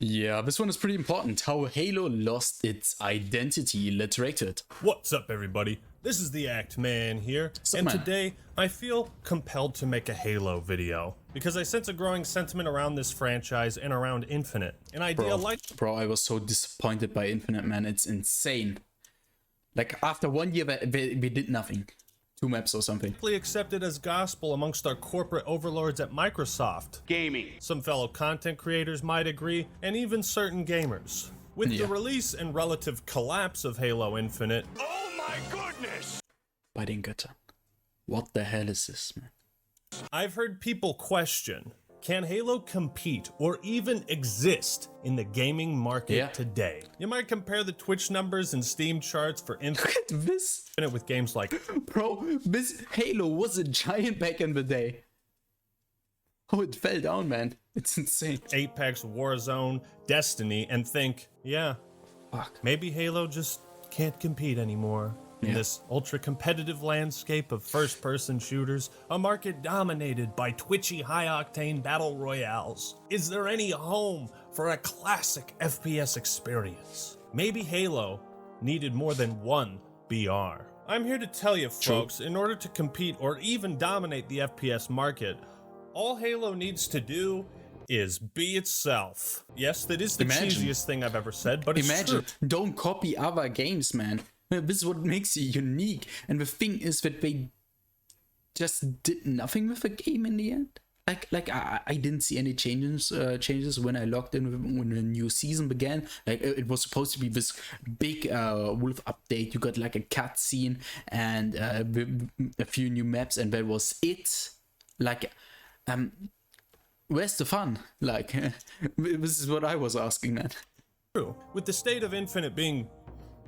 Yeah, this one is pretty important. How Halo lost its identity. Let's react to it. What's up, everybody? This is the Act Man here, and man? today I feel compelled to make a Halo video because I sense a growing sentiment around this franchise and around Infinite. An idea like Bro, I was so disappointed by Infinite, man. It's insane. Like, after 1 year, we did nothing. 2 maps or something. accepted as gospel amongst our corporate overlords at Microsoft. Gaming. Some fellow content creators might agree, and even certain gamers. With the release and relative collapse of Halo Infinite, Oh my goodness! Bei den Göttern. What the hell is this, man? I've heard people question, can Halo compete or even exist in the gaming market today? You might compare the Twitch numbers and Steam charts for Look at this. Infinite with games like Bro, this Halo was a giant back in the day. Oh, it fell down, man. It's insane. Apex, Warzone, Destiny, and think, yeah, Fuck. maybe Halo just can't compete anymore. In this ultra-competitive landscape of first-person shooters, a market dominated by twitchy, high-octane battle royales. Is there any home for a classic FPS experience? Maybe Halo needed more than one BR. I'm here to tell you, folks, in order to compete or even dominate the FPS market, all Halo needs to do is be itself. Yes, that is the cheesiest thing I've ever said, but it's true. Don't copy other games, man. This is what makes you unique. And the thing is that they just did nothing with the game in the end. Like I didn't see any changes when I logged in when the new season began. Like it was supposed to be this big Wolf update. You got like a cutscene and a few new maps, and that was it. Like where's the fun? Like this is what I was asking, man. True. With the state of Infinite being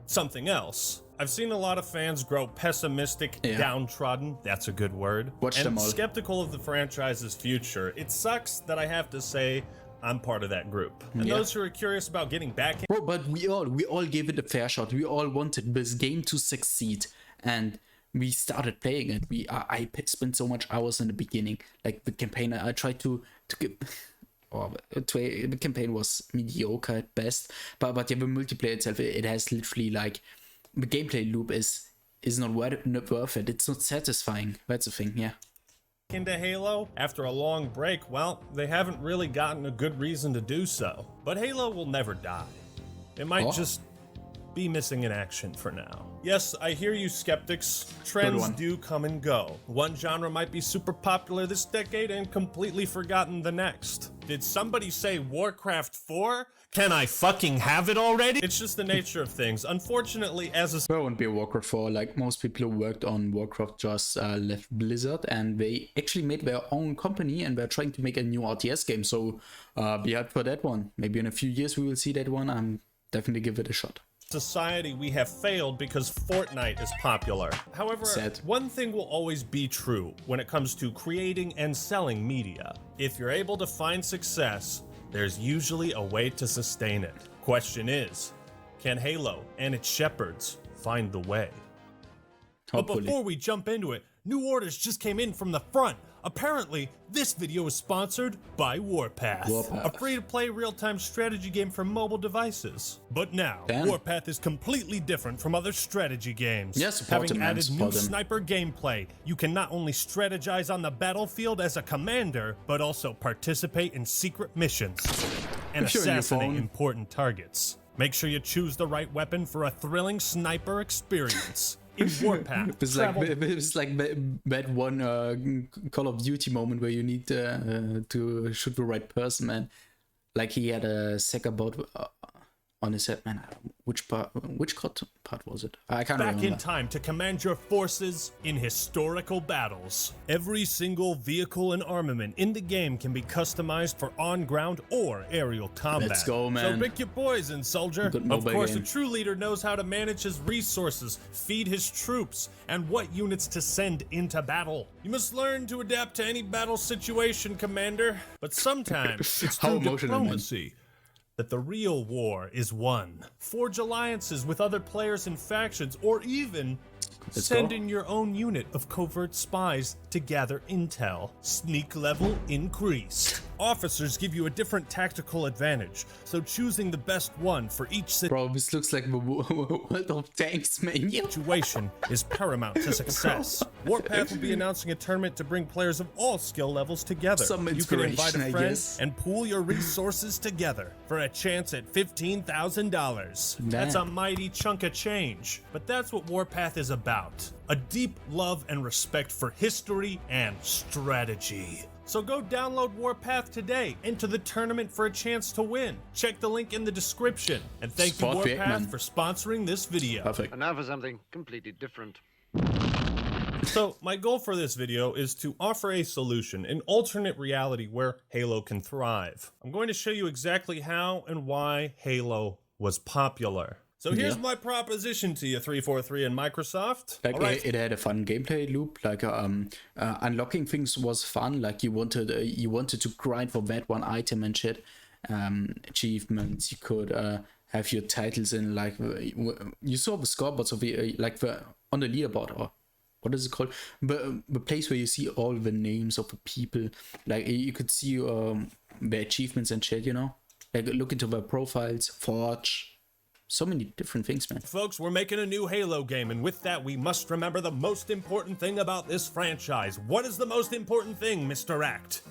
something else, I've seen a lot of fans grow pessimistic, downtrodden, that's a good word, and skeptical of the franchise's future. It sucks that I have to say I'm part of that group. And those who are curious about getting back in— Bro, but we all gave it a fair shot. We all wanted this game to succeed, and we started playing it. I spent so much hours in the beginning, like the campaign. I tried to get. The campaign was mediocre at best, but yeah, the multiplayer itself, it has literally like the gameplay loop is not worth it. It's not satisfying. That's the thing, yeah. Into Halo after a long break, well, they haven't really gotten a good reason to do so. But Halo will never die. It might just be missing in action for now. Yes, I hear you, skeptics. Trends do come and go. One genre might be super popular this decade and completely forgotten the next. Did somebody say Warcraft 4? Can I fucking have it already? It's just the nature of things. Unfortunately, There won't be a Warcraft 4. Like most people who worked on Warcraft just left Blizzard, and they actually made their own company, and they're trying to make a new RTS game. So be out for that one. Maybe in a few years we will see that one. I'm definitely give it a shot. Society, we have failed because Fortnite is popular. However, one thing will always be true when it comes to creating and selling media. If you're able to find success, there's usually a way to sustain it. Question is, can Halo and its shepherds find the way? Hopefully. But before we jump into it, new orders just came in from the front. Apparently, this video is sponsored by Warpath, a free-to-play real-time strategy game for mobile devices. But now, Warpath is completely different from other strategy games. Having added new sniper gameplay, you can not only strategize on the battlefield as a commander, but also participate in secret missions and assassinate important targets. Make sure you choose the right weapon for a thrilling sniper experience. In Warpath, it's like that one Call of Duty moment where you need to shoot the right person, man. Like he had a Sega boat on his head, man. Which part was it? I can't remember. Back in time to command your forces in historical battles. Every single vehicle and armament in the game can be customized for on-ground or aerial combat. Let's go, man. So pick your poison, soldier. Of course, a true leader knows how to manage his resources, feed his troops, and what units to send into battle. You must learn to adapt to any battle situation, Commander. But sometimes it's through diplomacy that the real war is won. Forge alliances with other players and factions, or even send in your own unit of covert spies to gather intel. Sneak level increased. officers give you a different tactical advantage, so choosing the best one for each Bro, this looks like the World of Tanks menu. situation is paramount to success. Warpath will be announcing a tournament to bring players of all skill levels together. Some You can invite inspiration, a I friend guess. and pool your resources together for a chance at $15,000. That's a mighty chunk of change. But that's what Warpath is about. A deep love and respect for history and strategy. So go download Warpath today, enter the tournament for a chance to win. Check the link in the description. And thank you, Spot Warpath, Vietman. for sponsoring this video. Perfect. And now for something completely different. So my goal for this video is to offer a solution, an alternate reality where Halo can thrive. I'm going to show you exactly how and why Halo was popular. So here's my proposition to you, 343 and Microsoft. Like All right. it had a fun gameplay loop. Like unlocking things was fun. Like you wanted to grind for that one item and shit. Achievements. You could have your titles in, like you saw the scoreboards of the on the leaderboard, or what is it called? The place where you see all the names of the people. Like you could see the achievements and shit. You know, like look into their profiles, Forge. So many different things, man. Folks, we're making a new Halo game, and with that, we must remember the most important thing about this franchise. What is the most important thing, Mr. Act?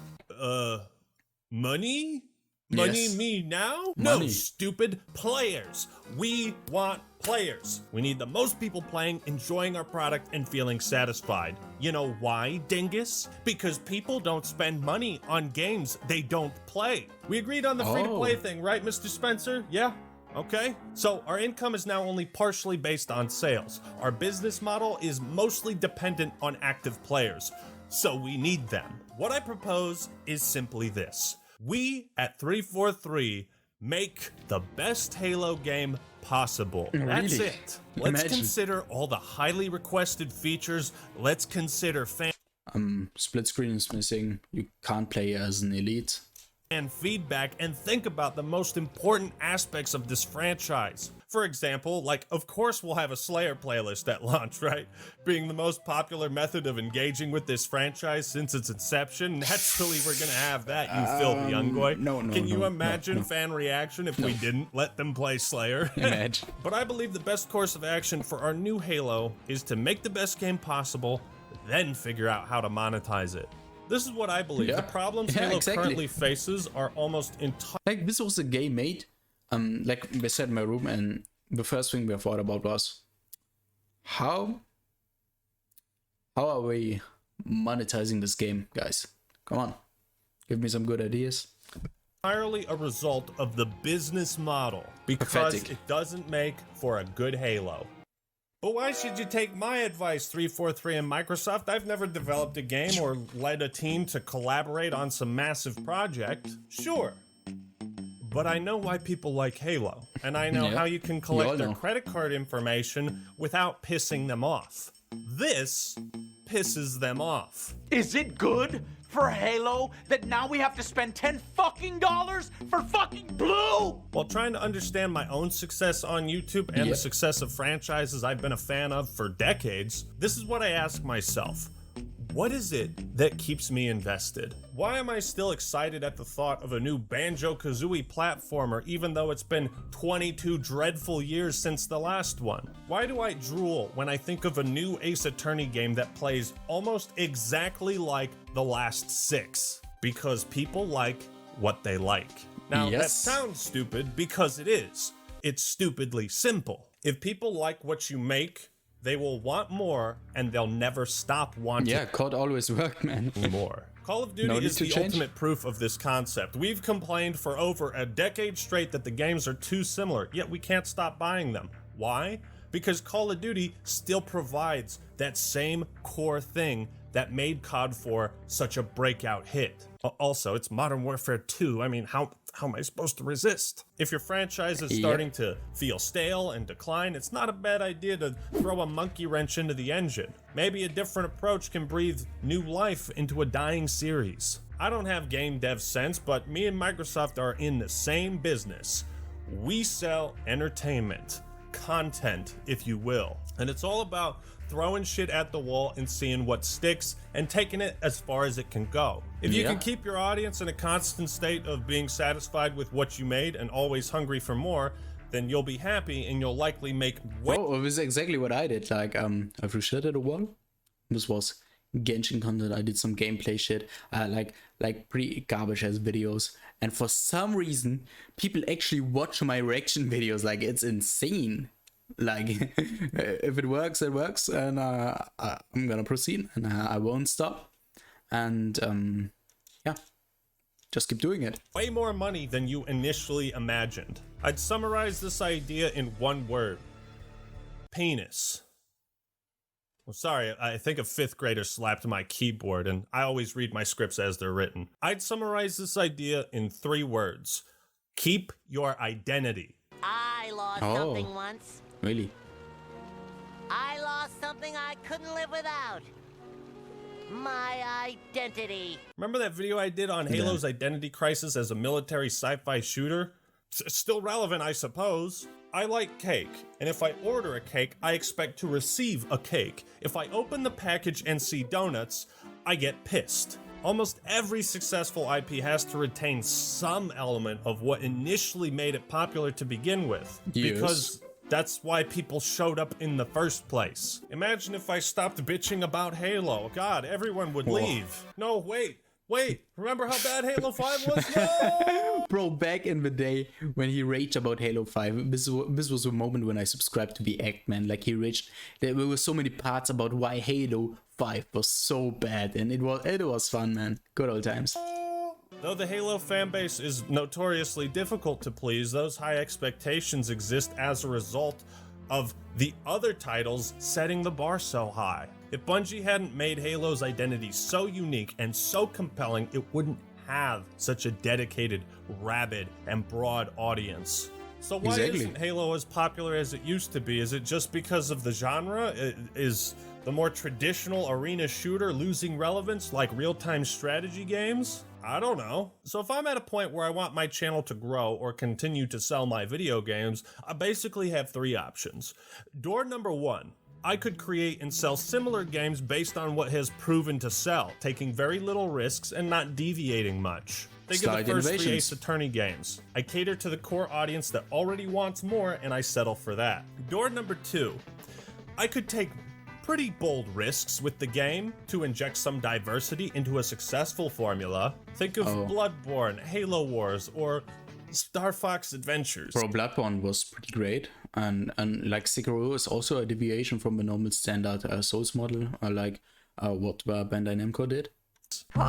Money? Money Yes. me now? Money. No, stupid. Players. We want players. We need the most people playing, enjoying our product, and feeling satisfied. You know why, dingus? Because people don't spend money on games they don't play. We agreed on the free-to-play thing, right, Mr. Spencer? Yeah? Okay, so our income is now only partially based on sales. Our business model is mostly dependent on active players, so we need them. What I propose is simply this. We at 343 make the best Halo game possible. That's Really? it. Let's Imagine. consider all the highly requested features. Let's consider Split screen is missing. You can't play as an elite. and feedback, and think about the most important aspects of this franchise. For example, like, of course we'll have a Slayer playlist at launch, right? Being the most popular method of engaging with this franchise since its inception. Naturally, we're gonna have that, you filthy youngboy. no, Can you no, imagine no. fan reaction if we didn't let them play Slayer? Imagine. But I believe the best course of action for our new Halo is to make the best game possible, then figure out how to monetize it. This is what I believe. Yeah. The problems Yeah, Halo exactly. currently faces are almost entirely Like, this was a game made. Like we sat in my room, and the first thing we thought about was how are we monetizing this game, guys? Come on, give me some good ideas. a result of the business model because Pathetic. it doesn't make for a good Halo. But why should you take my advice, 343 and Microsoft? I've never developed a game or led a team to collaborate on some massive project. Sure. But I know why people like Halo, and I know Yeah, how you can we collect all their know. credit card information without pissing them off. This pisses them off. Is it good for Halo that now we have to spend $10 fucking for fucking blue? While trying to understand my own success on YouTube and Yeah. the success of franchises I've been a fan of for decades, this is what I ask myself. What is it that keeps me invested? Why am I still excited at the thought of a new Banjo-Kazooie platformer even though it's been 22 dreadful years since the last one? Why do I drool when I think of a new Ace Attorney game that plays almost exactly like the last 6? Because people like what they like. Now, that Yes. sounds stupid because it is. It's stupidly simple. If people like what you make, they will want more, and they'll never stop wanting Yeah, COD always worked, man. more. Call of Duty No need is to the change. ultimate proof of this concept. We've complained for over a decade straight that the games are too similar, yet we can't stop buying them. Why? Because Call of Duty still provides that same core thing that made COD 4 such a breakout hit. Also, it's Modern Warfare 2. I mean, how am I supposed to resist? If your franchise is starting to feel stale and decline, it's not a bad idea to throw a monkey wrench into the engine. Maybe a different approach can breathe new life into a dying series. I don't have game dev sense, but me and Microsoft are in the same business. We sell entertainment, content, if you will. And it's all about throwing shit at the wall and seeing what sticks and taking it as far as it can go. If you can keep your audience in a constant state of being satisfied with what you made and always hungry for more, then you'll be happy and you'll likely make Oh, it was exactly what I did. Like, I've restarted a while. This was Genshin content. I did some gameplay shit, like pretty garbage ass videos. And for some reason, people actually watch my reaction videos. Like, it's insane. Like, if it works, it works, and I'm gonna proceed, and I won't stop. And yeah, just keep doing it. way more money than you initially imagined. I'd summarize this idea in one word: penis. Well, sorry, I think a 5th grader slapped my keyboard, and I always read my scripts as they're written. I'd summarize this idea in 3 words: keep your identity. I lost something once. Really? I lost something I couldn't live without. My identity. Remember that video I did on Halo's identity crisis as a military sci-fi shooter? Still relevant, I suppose. I like cake, and if I order a cake, I expect to receive a cake. If I open the package and see donuts, I get pissed. Almost every successful IP has to retain some element of what initially made it popular to begin with. Yes. Because that's why people showed up in the first place. Imagine if I stopped bitching about Halo. God, everyone would leave. No, wait. Remember how bad Halo 5 was? No! Bro, back in the day when he raged about Halo 5, this was a moment when I subscribed to the Act, man. Like, he raged. There were so many parts about why Halo 5 was so bad, and it was fun, man. Good old times. Though the Halo fanbase is notoriously difficult to please, those high expectations exist as a result of the other titles setting the bar so high. If Bungie hadn't made Halo's identity so unique and so compelling, it wouldn't have such a dedicated, rabid, and broad audience. So why isn't Halo as popular as it used to be? Is it just because of the genre? Is the more traditional arena shooter losing relevance like real-time strategy games? I don't know. So if I'm at a point where I want my channel to grow or continue to sell my video games, I basically have 3 options. Door number 1. I could create and sell similar games based on what has proven to sell, taking very little risks and not deviating much. Think of the first 3 Ace Attorney games. I cater to the core audience that already wants more, and I settle for that. Door number 2. I could take pretty bold risks with the game to inject some diversity into a successful formula. Think of Bloodborne, Halo Wars, or Star Fox Adventures. Bro, Bloodborne was pretty great, and like Sekiro is also a deviation from the normal standard Souls model, like what Bandai Namco did.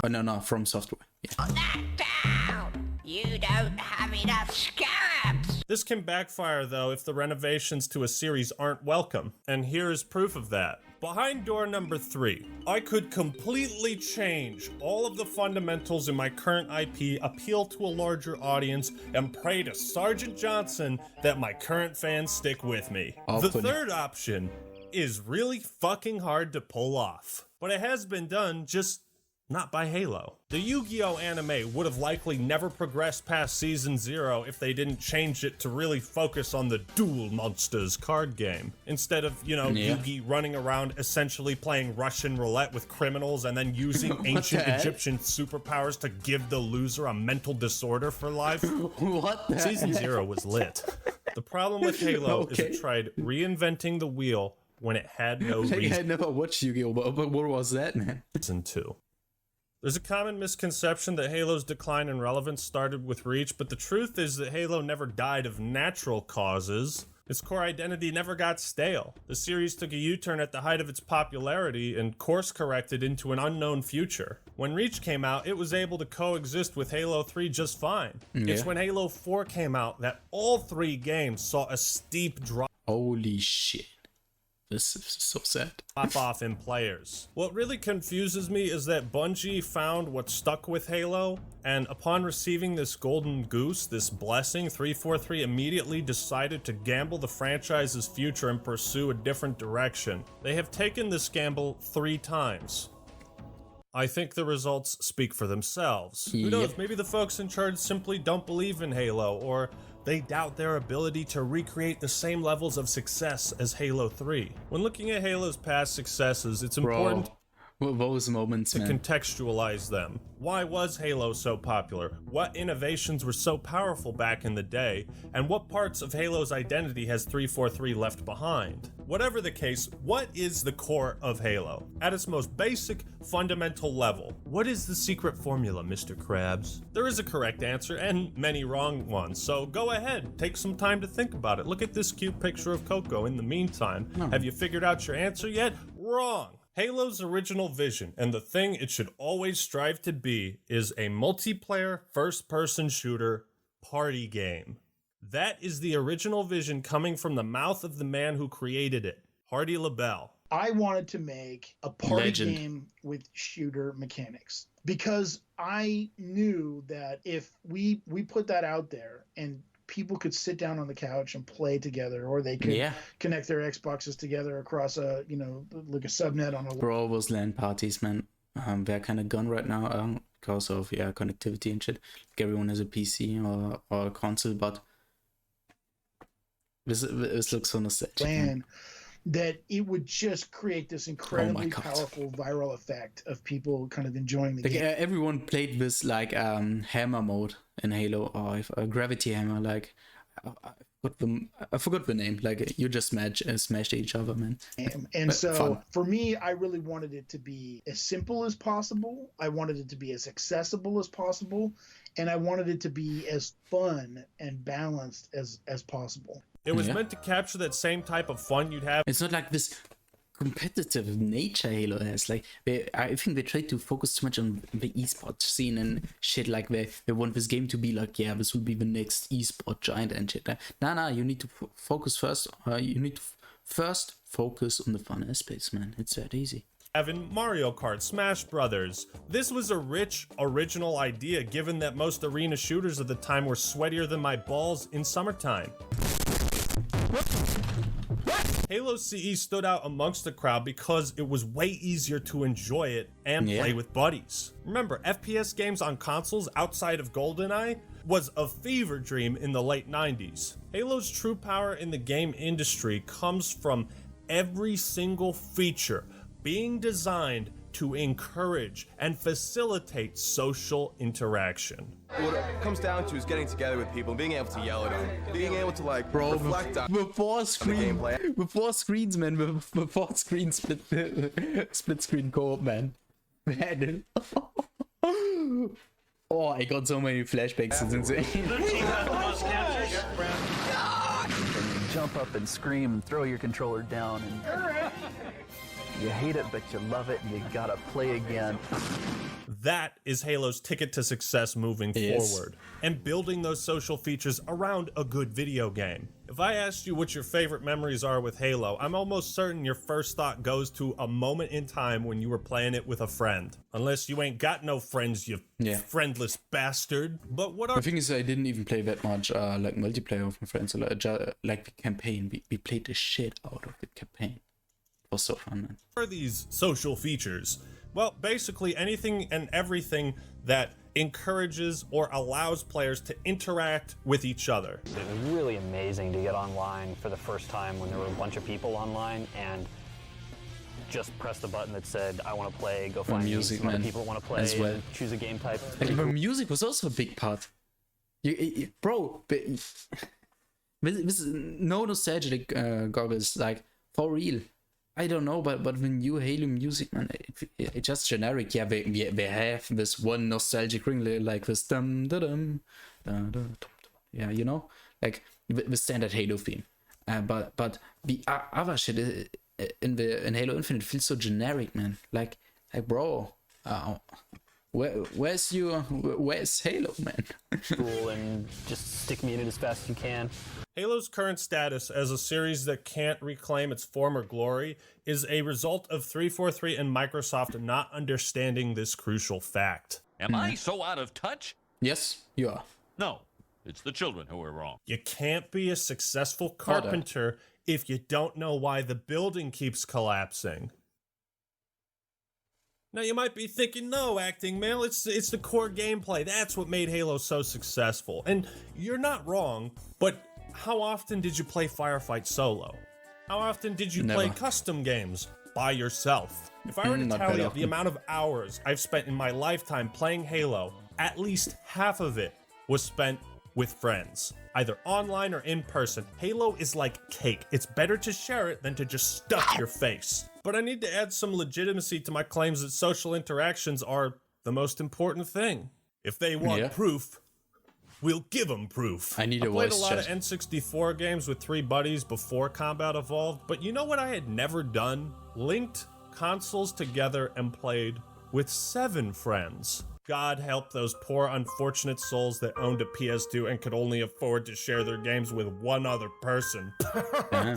No, From Software. Yeah. That down! You don't have enough scarabs! This can backfire, though, if the renovations to a series aren't welcome, and here's proof of that. Behind door number 3, I could completely change all of the fundamentals in my current IP, appeal to a larger audience, and pray to Sergeant Johnson that my current fans stick with me. The third option is really fucking hard to pull off, but it has been done, just not by Halo. The Yu-Gi-Oh! Anime would have likely never progressed past Season 0 if they didn't change it to really focus on the Duel Monsters card game. Instead of, Yugi running around essentially playing Russian roulette with criminals and then using ancient Egyptian superpowers to give the loser a mental disorder for life. What the Season 0 was lit. The problem with Halo is it tried reinventing the wheel when it had no reason. I had never watched Yu-Gi-Oh! But what was that, man? Season 2. There's a common misconception that Halo's decline in relevance started with Reach, but the truth is that Halo never died of natural causes. Its core identity never got stale. The series took a U-turn at the height of its popularity and course-corrected into an unknown future. When Reach came out, it was able to coexist with Halo 3 just fine. Yeah. It's when Halo 4 came out that all 3 games saw a steep drop. Holy shit. This is so sad. Off in players. What really confuses me is that Bungie found what stuck with Halo, and upon receiving this golden goose, this blessing, 343 immediately decided to gamble the franchise's future and pursue a different direction. They have taken this gamble 3 times. I think the results speak for themselves. Who knows, maybe the folks in charge simply don't believe in Halo, or they doubt their ability to recreate the same levels of success as Halo 3. When looking at Halo's past successes, it's important those moments, to man. contextualize them. Why was Halo so popular? What innovations were so powerful back in the day? And what parts of Halo's identity has 343 left behind? Whatever the case, what is the core of Halo? At its most basic, fundamental level, what is the secret formula, Mr. Krabs? There is a correct answer and many wrong ones, so go ahead, take some time to think about it. Look at this cute picture of Coco in the meantime. Have you figured out your answer yet? Wrong! Halo's original vision, and the thing it should always strive to be, is a multiplayer, first-person shooter party game. That is the original vision coming from the mouth of the man who created it, Hardy LaBelle. I wanted to make a party Legend. game with shooter mechanics because I knew that if we put that out there and people could sit down on the couch and play together, or they could connect their Xboxes together across a, like a subnet on a... Bro, those LAN parties, man, they're kind of gone right now because of connectivity and shit. Like everyone has a PC or a console, but this looks so nostalgic. Plan that it would just create this incredibly God. powerful viral effect of people kind of enjoying the Like, game. everyone played this like hammer mode in Halo, or gravity hammer. Like I forgot the name. Like you just smashed each other, man. And But so fun. for me, I really wanted it to be as simple as possible. I wanted it to be as accessible as possible, and I wanted it to be as fun and balanced as possible. It was meant to capture that same type of fun you'd have. It's not like this competitive nature Halo has. Like I think they try to focus too much on the esports scene and shit. Like they want this game to be like, yeah, this will be the next esport giant and shit. Nah, you need to focus first. You need to first focus on the fun aspects, man. It's that easy. In Mario Kart, Smash Brothers. This was a rich, original idea given that most arena shooters of the time were sweatier than my balls in summertime. Halo CE stood out amongst the crowd because it was way easier to enjoy it and play with buddies. Remember, FPS games on consoles outside of GoldenEye was a fever dream in the late 90s. Halo's true power in the game industry comes from every single feature being designed to encourage and facilitate social interaction. What it comes down to is getting together with people, being able to yell at them, being able to reflect on Before screen, gameplay. before screens, man. Before screen split screen co-op, man. Man. Oh, I got so many flashbacks. It's insane. Jump up and scream and throw your controller down, and you hate it but you love it and you gotta play again. That is Halo's ticket to success moving forward, and building those social features around a good video game. If I asked you what your favorite memories are with Halo, I'm almost certain your first thought goes to a moment in time when you were playing it with a friend. Unless you ain't got no friends, you friendless bastard. But what are... The thing is, I didn't even play that much like multiplayer with my friends. Like the campaign, we played the shit out of the campaign. It was so fun, man. What are these social features? Well, basically anything and everything that encourages or allows players to interact with each other. It was really amazing to get online for the first time when there were a bunch of people online and just press the button that said, I want to play, go find music, some other man, people want to play, as well. and choose a game type. Like, the music was also a big part. Bro, this no nostalgic goggles, like, for real. I don't know, but the new Halo music, man, it's just generic. Yeah, they have this one nostalgic ring, like this dum da dum, yeah, you know, like the standard Halo theme. But the other shit in Halo Infinite feels so generic, man. Like bro, where's Halo, man? Cool, and just stick me in it as fast as you can. Halo's current status as a series that can't reclaim its former glory is a result of 343 and Microsoft not understanding this crucial fact. Am I so out of touch? Yes, you are. No, it's the children who are wrong. You can't be a successful carpenter if you don't know why the building keeps collapsing. Now you might be thinking, no, Acting Male, it's the core gameplay. That's what made Halo so successful. And you're not wrong, but how often did you play Firefight solo? How often did you play custom games by yourself? If I were to tell you the amount of hours I've spent in my lifetime playing Halo, at least half of it was spent with friends, either online or in person. Halo is like cake. It's better to share it than to just stuff your face. But I need to add some legitimacy to my claims that social interactions are the most important thing. If they want proof, we'll give them proof. I played a lot of N64 games with 3 buddies before Combat Evolved, but you know what I had never done? Linked consoles together and played with 7 friends. God help those poor unfortunate souls that owned a PS2 and could only afford to share their games with one other person.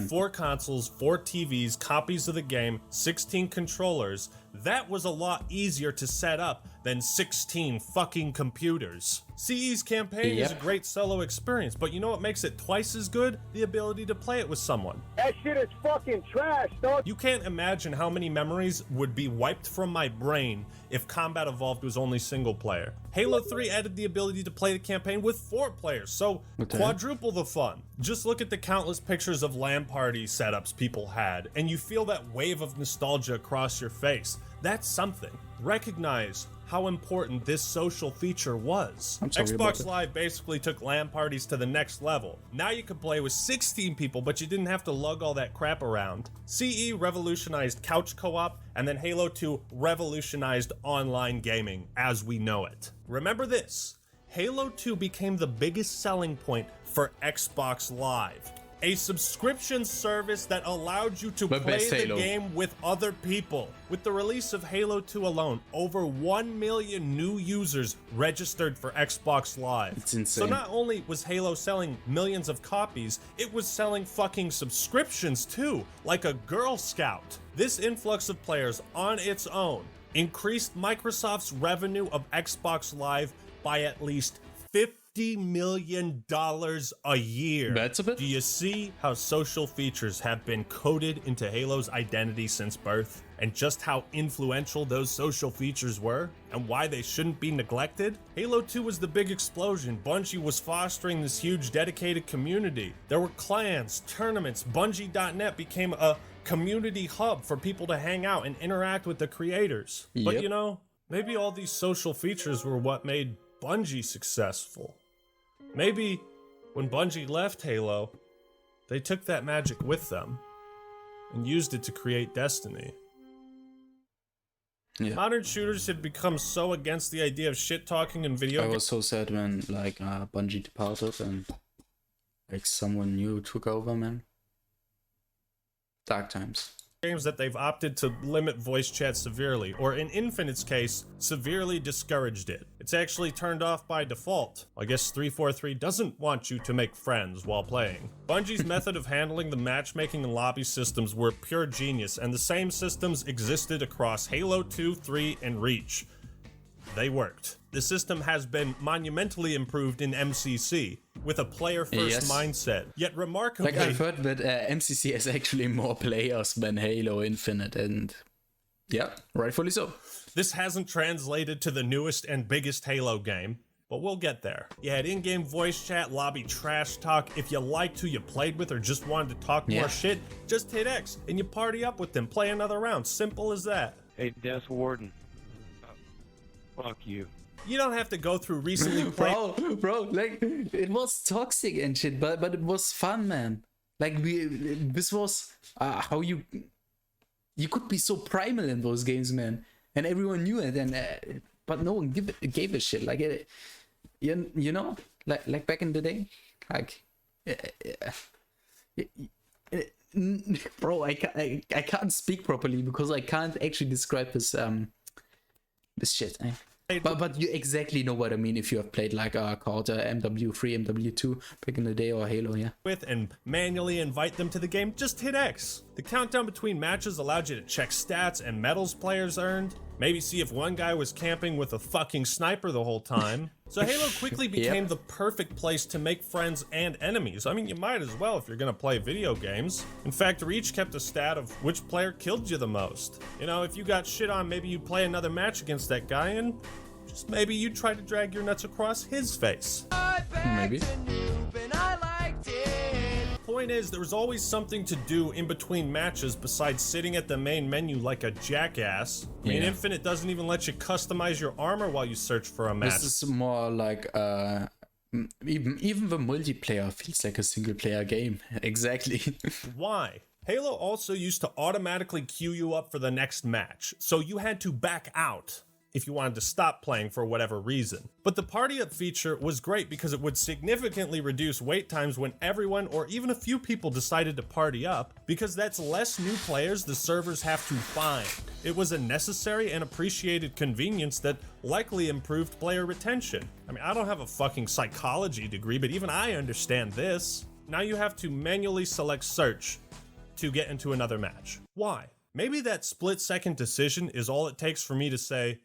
4 consoles, 4 TVs, copies of the game, 16 controllers. That was a lot easier to set up than 16 fucking computers. CE's campaign is a great solo experience, but you know what makes it twice as good? The ability to play it with someone. That shit is fucking trash, dog. You can't imagine how many memories would be wiped from my brain if Combat Evolved was only single player. Halo 3 added the ability to play the campaign with 4 players, so quadruple the fun. Just look at the countless pictures of LAN party setups people had, and you feel that wave of nostalgia across your face. That's something. Recognize how important this social feature was. Xbox Live basically took LAN parties to the next level. Now you can play with 16 people, but you didn't have to lug all that crap around. CE revolutionized couch co-op, and then Halo 2 revolutionized online gaming as we know it. Remember this, Halo 2 became the biggest selling point for Xbox Live. A subscription service that allowed you to play the game with other people. With the release of Halo 2 alone, over 1 million new users registered for Xbox Live. It's insane. So not only was Halo selling millions of copies, it was selling fucking subscriptions too, like a Girl Scout. This influx of players on its own increased Microsoft's revenue of Xbox Live by at least $50 million a year. That's a bit. Do you see how social features have been coded into Halo's identity since birth? And just how influential those social features were? And why they shouldn't be neglected? Halo 2 was the big explosion. Bungie was fostering this huge dedicated community. There were clans, tournaments, Bungie.net became a community hub for people to hang out and interact with the creators. But you know, maybe all these social features were what made Bungie successful. Maybe when Bungie left Halo, they took that magic with them and used it to create Destiny. Modern shooters had become so against the idea of shit-talking in video games. I was so sad when like Bungie departed and like someone new took over, man. Dark times. Games that they've opted to limit voice chat severely, or in Infinite's case, severely discouraged it. It's actually turned off by default. I guess 343 doesn't want you to make friends while playing. Bungie's method of handling the matchmaking and lobby systems were pure genius, and the same systems existed across Halo 2, 3, and Reach. They worked. The system has been monumentally improved in MCC, with a player-first mindset. Yet remarkably... Like I've heard that MCC has actually more players than Halo Infinite, and yeah, rightfully so. This hasn't translated to the newest and biggest Halo game, but we'll get there. You had in-game voice chat, lobby trash talk. If you liked who you played with or just wanted to talk more shit, just hit X and you party up with them, play another round. Simple as that. Hey, Death Warden. Fuck you. You don't have to go through recently played... Bro, like, it was toxic and shit, but it was fun, man. Like, this was how you could be so primal in those games, man. And everyone knew it, and but no one gave a shit. Like, you know, like back in the day, like, bro, I can't speak properly because I can't actually describe this shit. But you exactly know what I mean if you have played like called MW3, MW2 back in the day, or Halo, with and manually invite them to the game, just hit X. The countdown between matches allowed you to check stats and medals players earned. Maybe see if one guy was camping with a fucking sniper the whole time. So Halo quickly became the perfect place to make friends and enemies. I mean, you might as well if you're gonna play video games. In fact, Reach kept a stat of which player killed you the most. You know, if you got shit on, maybe you'd play another match against that guy and just maybe you'd try to drag your nuts across his face. Maybe. Point is, there was always something to do in between matches besides sitting at the main menu like a jackass. I mean, Infinite doesn't even let you customize your armor while you search for a match. This is more like even the multiplayer feels like a single player game. Exactly. Why? Halo also used to automatically queue you up for the next match, so you had to back out if you wanted to stop playing for whatever reason. But the party up feature was great because it would significantly reduce wait times when everyone or even a few people decided to party up, because that's less new players the servers have to find. It was a necessary and appreciated convenience that likely improved player retention. I mean, I don't have a fucking psychology degree, but even I understand this. Now you have to manually select search to get into another match. Why? Maybe that split-second decision is all it takes for me to say,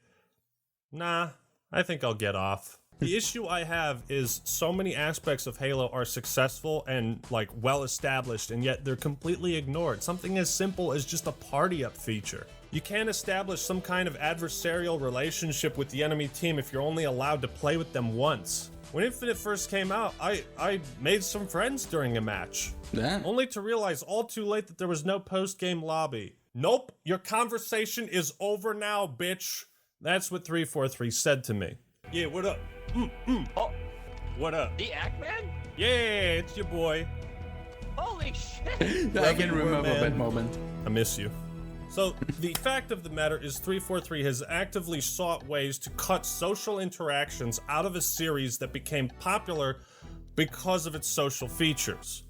nah, I think I'll get off. The issue I have is so many aspects of Halo are successful and like well established, and yet they're completely ignored. Something as simple as just a party up feature. You can't establish some kind of adversarial relationship with the enemy team if you're only allowed to play with them once. When Infinite first came out, I made some friends during a match. Only to realize all too late that there was no post-game lobby. Nope, your conversation is over now, bitch. That's what 343 said to me. Yeah, what up? Oh, what up? the Ackman? Yeah, it's your boy. Holy shit! I can remember that moment. I miss you. So, the fact of the matter is 343 has actively sought ways to cut social interactions out of a series that became popular because of its social features.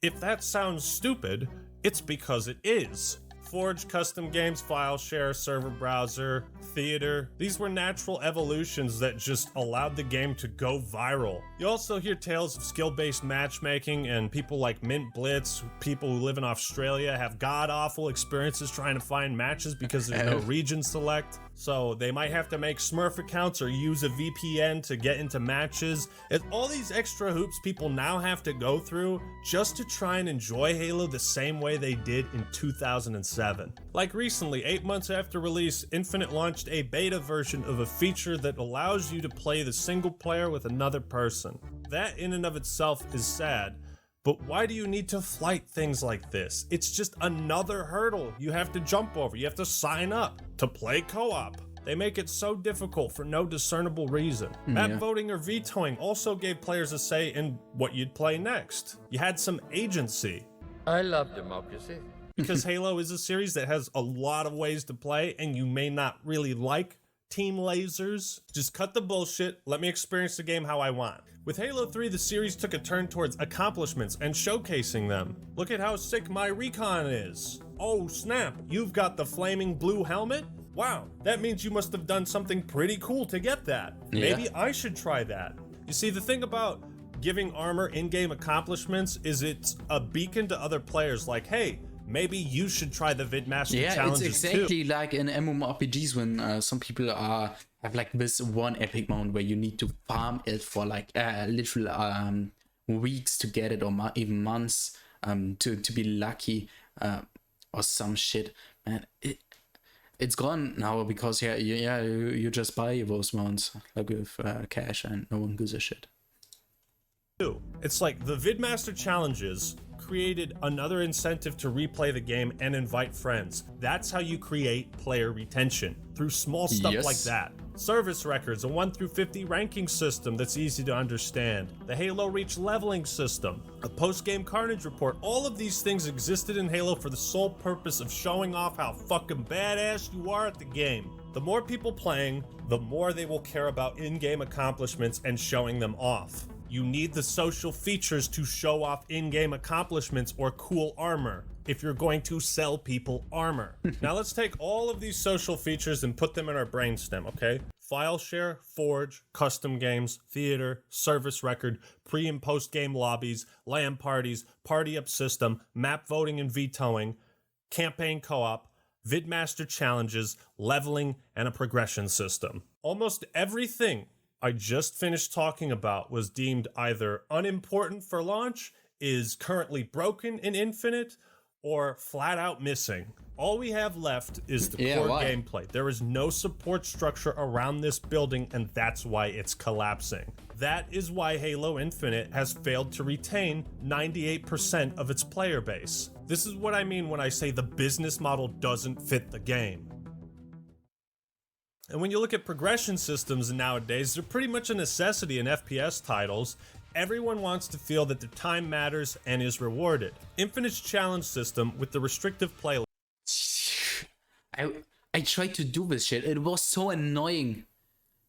If that sounds stupid, it's because it is. Forge, custom games, file share, server browser, theater. These were natural evolutions that just allowed the game to go viral. You also hear tales of skill-based matchmaking, and people like Mint Blitz, people who live in Australia, have god-awful experiences trying to find matches because there's no region select. So they might have to make Smurf accounts or use a VPN to get into matches. It's all these extra hoops people now have to go through just to try and enjoy Halo the same way they did in 2007. Like recently, 8 months after release, Infinite launched a beta version of a feature that allows you to play the single player with another person. That in and of itself is sad. But why do you need to fight things like this? It's just another hurdle you have to jump over. You have to sign up to play co-op. They make it so difficult for no discernible reason. Map voting or vetoing also gave players a say in what you'd play next. You had some agency. I love democracy. Because Halo is a series that has a lot of ways to play, and you may not really like team lasers. Just cut the bullshit, let me experience the game how I want. With Halo 3, the series took a turn towards accomplishments and showcasing them. Look at how sick my recon is. Oh snap, you've got the flaming blue helmet? Wow, that means you must have done something pretty cool to get that. Maybe I should try that. You see, the thing about giving armor in-game accomplishments is it's a beacon to other players like, hey, maybe you should try the Vidmaster challenges too. It's exactly like in MMORPGs when some people have like this one epic moment where you need to farm it for like literal weeks to get it, or even months to be lucky or some shit. Man, it's gone now because you just buy those mounts like with cash and no one gives a shit. It's like the Vidmaster challenges created another incentive to replay the game and invite friends. That's how you create player retention, through small stuff like that. Service records, a 1 through 50 ranking system that's easy to understand, the Halo Reach leveling system, a post-game Carnage report. All of these things existed in Halo for the sole purpose of showing off how fucking badass you are at the game. The more people playing, the more they will care about in-game accomplishments and showing them off. You need the social features to show off in-game accomplishments or cool armor if you're going to sell people armor. Now let's take all of these social features and put them in our brainstem, okay? File share, Forge, custom games, theater, service record, pre- and post-game lobbies, LAN parties, party up system, map voting and vetoing, campaign co-op, Vidmaster challenges, leveling, and a progression system. Almost everything I just finished talking about was deemed either unimportant for launch, is currently broken in Infinite, or flat out missing. All we have left is the core gameplay. There is no support structure around this building, and that's why it's collapsing. That is why Halo Infinite has failed to retain 98% of its player base. This is what I mean when I say the business model doesn't fit the game. And when you look at progression systems nowadays, they're pretty much a necessity in FPS titles. Everyone wants to feel that their time matters and is rewarded. Infinite's challenge system with the restrictive playlist. I tried to do this shit. It was so annoying.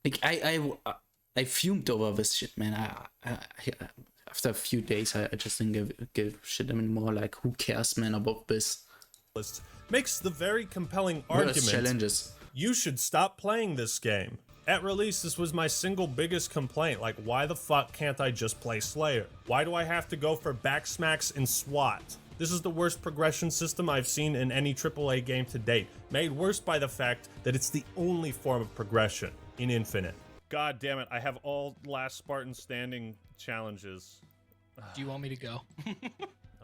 Like I fumed over this shit, man. I after a few days, I just didn't give shit anymore. Like, who cares, man, about this? Makes the very compelling argument. You should stop playing this game. At release, this was my single biggest complaint. Like, why the fuck can't I just play Slayer? Why do I have to go for backsmacks and SWAT? This is the worst progression system I've seen in any AAA game to date, made worse by the fact that it's the only form of progression in Infinite. God damn it, I have all Last Spartan Standing challenges. Do you want me to go?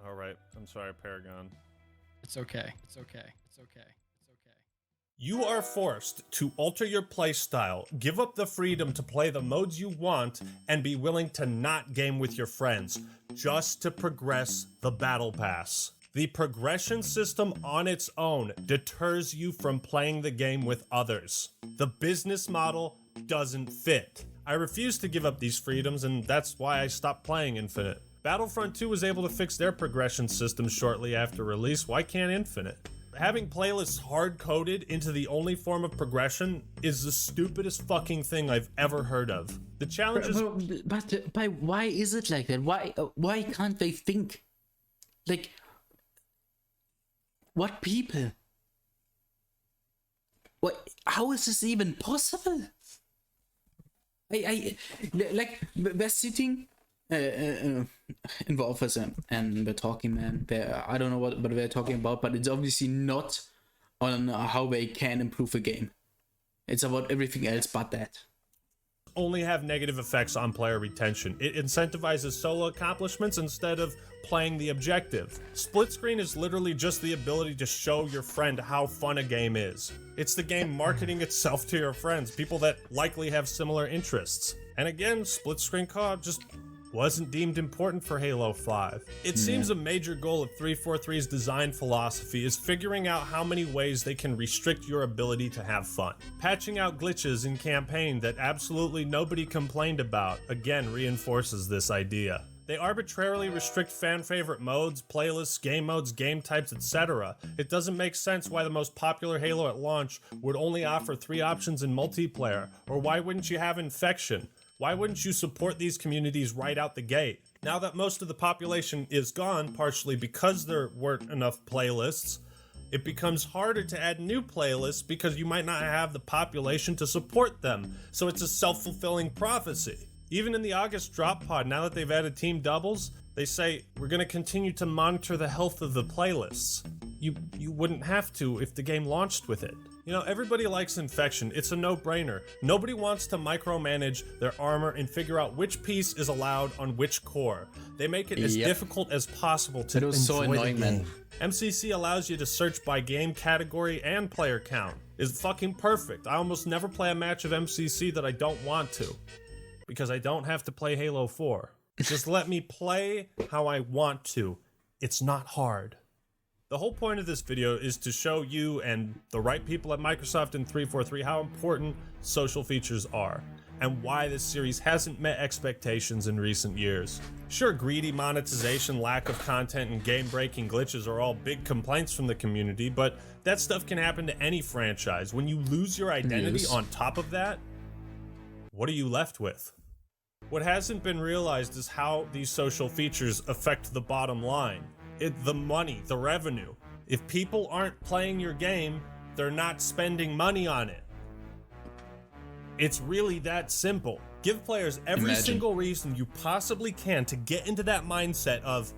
Alright, I'm sorry, Paragon. It's okay, it's okay, it's okay. You are forced to alter your playstyle, give up the freedom to play the modes you want, and be willing to not game with your friends, just to progress the battle pass. The progression system on its own deters you from playing the game with others. The business model doesn't fit. I refuse to give up these freedoms, and that's why I stopped playing Infinite. Battlefront 2 was able to fix their progression system shortly after release. Why can't Infinite? Having playlists hard-coded into the only form of progression is the stupidest fucking thing I've ever heard of. The challenge is... But why is it like that? Why can't they think? Like, what people? What? How is this even possible? I like, we're sitting involved us and we're talking, man. I don't know what we're talking about, but it's obviously not on how they can improve the game. It's about everything else but that. Only have negative effects on player retention. It incentivizes solo accomplishments instead of playing the objective. Split screen is literally just the ability to show your friend how fun a game is. It's the game marketing itself to your friends, people that likely have similar interests. And again, split screen co-op just wasn't deemed important for Halo 5. It seems a major goal of 343's design philosophy is figuring out how many ways they can restrict your ability to have fun. Patching out glitches in campaign that absolutely nobody complained about, again, reinforces this idea. They arbitrarily restrict fan-favorite modes, playlists, game modes, game types, etc. It doesn't make sense why the most popular Halo at launch would only offer 3 options in multiplayer, or why wouldn't you have Infection? Why wouldn't you support these communities right out the gate? Now that most of the population is gone, partially because there weren't enough playlists, it becomes harder to add new playlists because you might not have the population to support them. So it's a self-fulfilling prophecy. Even in the August drop pod, now that they've added team doubles, they say, we're going to continue to monitor the health of the playlists. You wouldn't have to if the game launched with it. You know, everybody likes Infection. It's a no-brainer. Nobody wants to micromanage their armor and figure out which piece is allowed on which core. They make it as difficult as possible to enjoy so annoying, the game. MCC allows you to search by game category and player count. It's fucking perfect. I almost never play a match of MCC that I don't want to, because I don't have to play Halo 4. Just let me play how I want to. It's not hard. The whole point of this video is to show you and the right people at Microsoft and 343 how important social features are, and why this series hasn't met expectations in recent years. Sure, greedy monetization, lack of content, and game-breaking glitches are all big complaints from the community, but that stuff can happen to any franchise. When you lose your identity on top of that, what are you left with? What hasn't been realized is how these social features affect the bottom line. The money, the revenue. If people aren't playing your game, they're not spending money on it. It's really that simple. Give players every single reason you possibly can to get into that mindset of,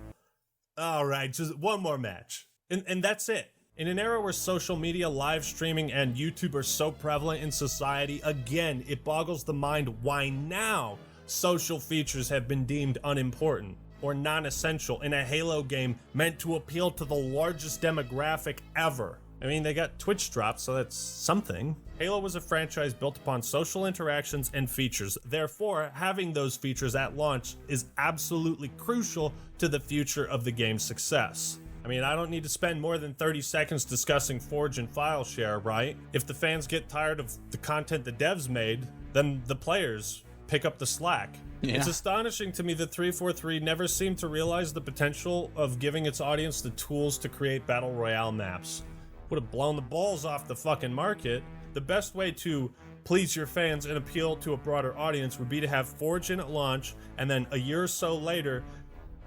all right, just one more match. And that's it. In an era where social media, live streaming, and YouTube are so prevalent in society, again, it boggles the mind why now social features have been deemed unimportant or non-essential in a Halo game meant to appeal to the largest demographic ever. I mean, they got Twitch drops, so that's something. Halo was a franchise built upon social interactions and features. Therefore, having those features at launch is absolutely crucial to the future of the game's success. I mean, I don't need to spend more than 30 seconds discussing Forge and file share, right? If the fans get tired of the content the devs made, then the players pick up the slack. Yeah. It's astonishing to me that 343 never seemed to realize the potential of giving its audience the tools to create battle royale maps. Would have blown the balls off the fucking market. The best way to please your fans and appeal to a broader audience would be to have Forge in at launch, and then a year or so later,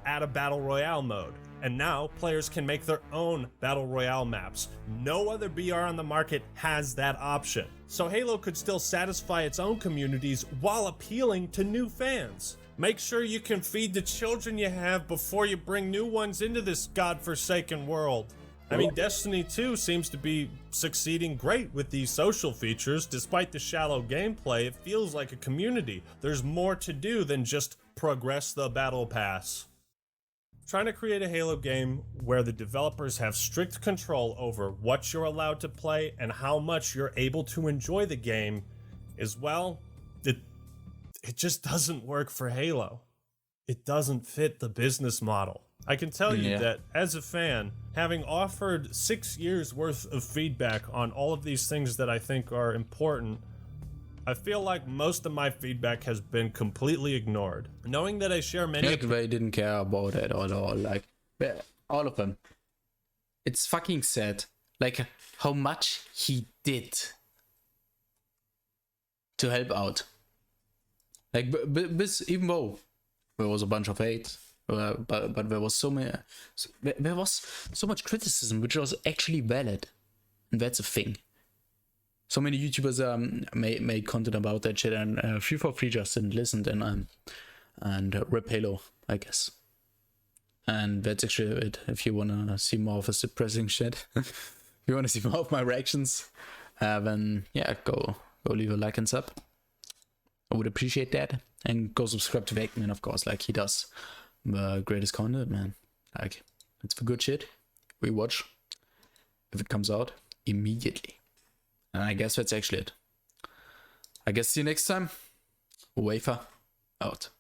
add a battle royale mode. And now players can make their own battle royale maps. No other BR on the market has that option. So Halo could still satisfy its own communities while appealing to new fans. Make sure you can feed the children you have before you bring new ones into this godforsaken world. I mean, Destiny 2 seems to be succeeding great with these social features. Despite the shallow gameplay, it feels like a community. There's more to do than just progress the battle pass. Trying to create a Halo game where the developers have strict control over what you're allowed to play and how much you're able to enjoy the game is, well, it just doesn't work for Halo. It doesn't fit the business model. I can tell you that as a fan, having offered 6 years worth of feedback on all of these things that I think are important, I feel like most of my feedback has been completely ignored. Knowing that I share many... Like, they didn't care about it at all. Like, all of them. It's fucking sad. Like, how much he did to help out. Like, even though there was a bunch of hate, but there was there was so much criticism, which was actually valid. And that's a thing. So many YouTubers made content about that shit, and 343 just didn't listen, and rip Halo, I guess. And that's actually it. If you wanna see more of this depressing shit, if you wanna see more of my reactions, then yeah, go leave a like and sub. I would appreciate that, and go subscribe to Eggman, of course, like he does the greatest content, man. Like, it's the good shit. We watch if it comes out immediately. And I guess that's actually it. I guess see you next time. Wafer out.